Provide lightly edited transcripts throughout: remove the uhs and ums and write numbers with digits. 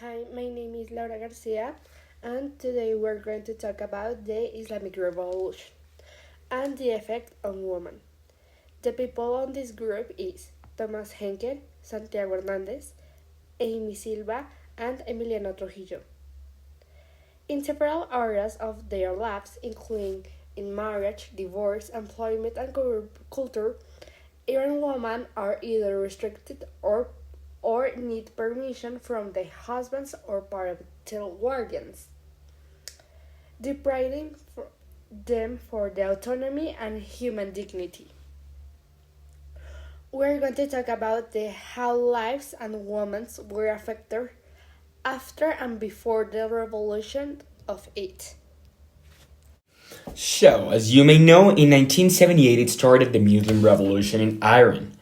Hi, my name is Laura Garcia, and today we're going to talk about the Islamic Revolution and the effect on women. The people on this group is Thomas Henkel, Santiago Hernandez, Amy Silva, and Emiliano Trujillo. In several areas of their lives, including in marriage, divorce, employment, and culture, Iranian women are either restricted or need permission from their husbands or parental guardians, depriving them for the autonomy and human dignity. We're going to talk about how lives and women were affected after and before the revolution of it. So, as you may know, in 1978 it started the Muslim Revolution in Iran.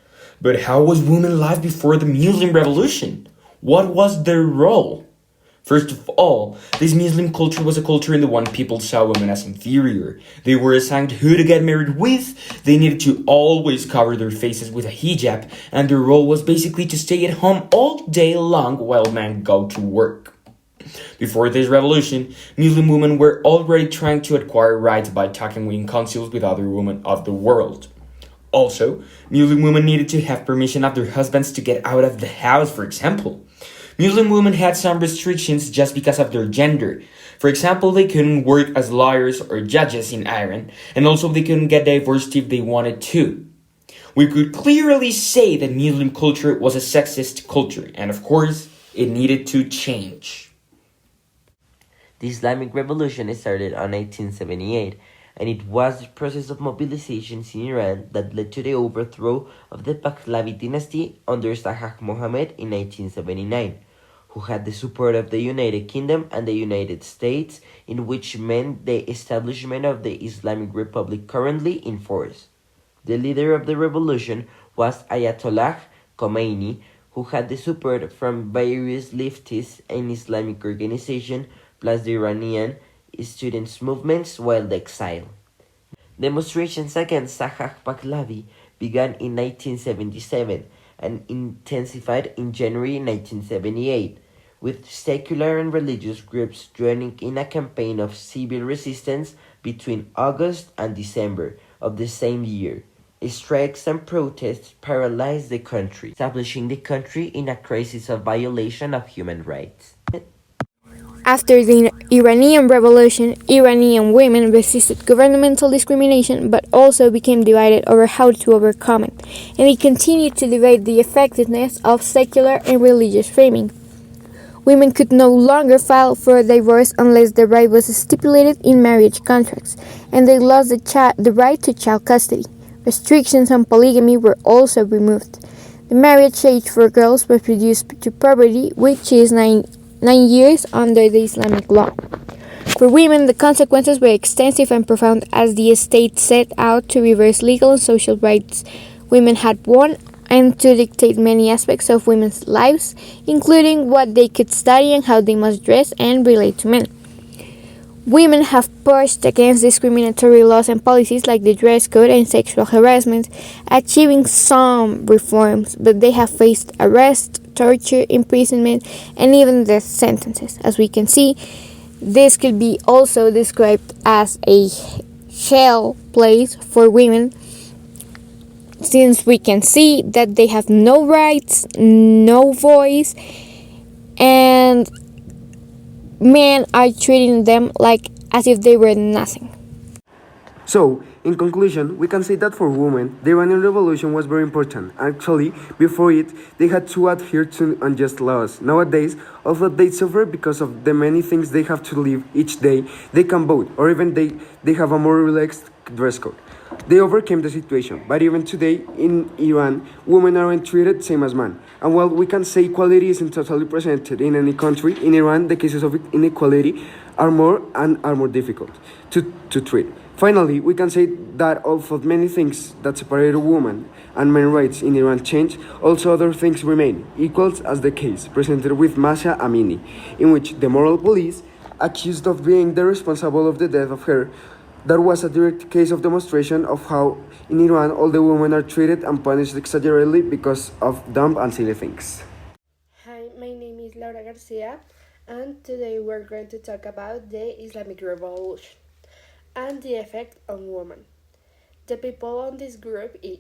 But how was women's life before the Muslim Revolution? What was their role? First of all, this Muslim culture was a culture in the one people saw women as inferior. They were assigned who to get married with, they needed to always cover their faces with a hijab, and their role was basically to stay at home all day long while men go to work. Before this revolution, Muslim women were already trying to acquire rights by talking in councils with other women of the world. Also, Muslim women needed to have permission of their husbands to get out of the house, for example. Muslim women had some restrictions just because of their gender. For example, they couldn't work as lawyers or judges in Iran, and also they couldn't get divorced if they wanted to. We could clearly say that Muslim culture was a sexist culture, and of course, it needed to change. The Islamic Revolution started on 1878, and it was the process of mobilizations in Iran that led to the overthrow of the Pahlavi dynasty under Shah Mohammed in 1879, who had the support of the United Kingdom and the United States, in which meant the establishment of the Islamic Republic currently in force. The leader of the revolution was Ayatollah Khomeini, who had the support from various leftist and Islamic organizations, plus the Iranian students' movements while the exile. Demonstrations against Shah Pahlavi began in 1977 and intensified in January 1978, with secular and religious groups joining in a campaign of civil resistance between August and December of the same year. Strikes and protests paralyzed the country, establishing the country in a crisis of violation of human rights. After the Iranian Revolution, Iranian women resisted governmental discrimination but also became divided over how to overcome it, and they continued to debate the effectiveness of secular and religious framing. Women could no longer file for divorce unless the right was stipulated in marriage contracts, and they lost the right to child custody. Restrictions on polygamy were also removed. The marriage age for girls was reduced to puberty, which is 9 years under the Islamic law. For women, the consequences were extensive and profound as the state set out to reverse legal and social rights women had won and to dictate many aspects of women's lives, including what they could study and how they must dress and relate to men. Women have pushed against discriminatory laws and policies like the dress code and sexual harassment, achieving some reforms, but they have faced arrest, torture, imprisonment, and even death sentences. As we can see, this could be also described as a hell place for women, since we can see that they have no rights, no voice, and men are treating them like as if they were nothing. So, in conclusion, we can say that for women, the Iranian Revolution was very important. Actually, before it, they had to adhere to unjust laws. Nowadays, although they suffer because of the many things they have to live each day, they can vote, or even they have a more relaxed dress code. They overcame the situation, but even today in Iran, women aren't treated same as men. And while we can say equality isn't totally presented in any country, in Iran the cases of inequality are more difficult to treat. Finally, we can say that although many things that separated women and men's rights in Iran change, also other things remain, equals as the case presented with Masha Amini, in which the moral police, accused of being the responsible of the death of her, that was a direct case of demonstration of how in Iran all the women are treated and punished exaggeratedly because of dumb and silly things. Hi, my name is Laura Garcia, and today we're going to talk about the Islamic Revolution and the effect on women. The people on this group is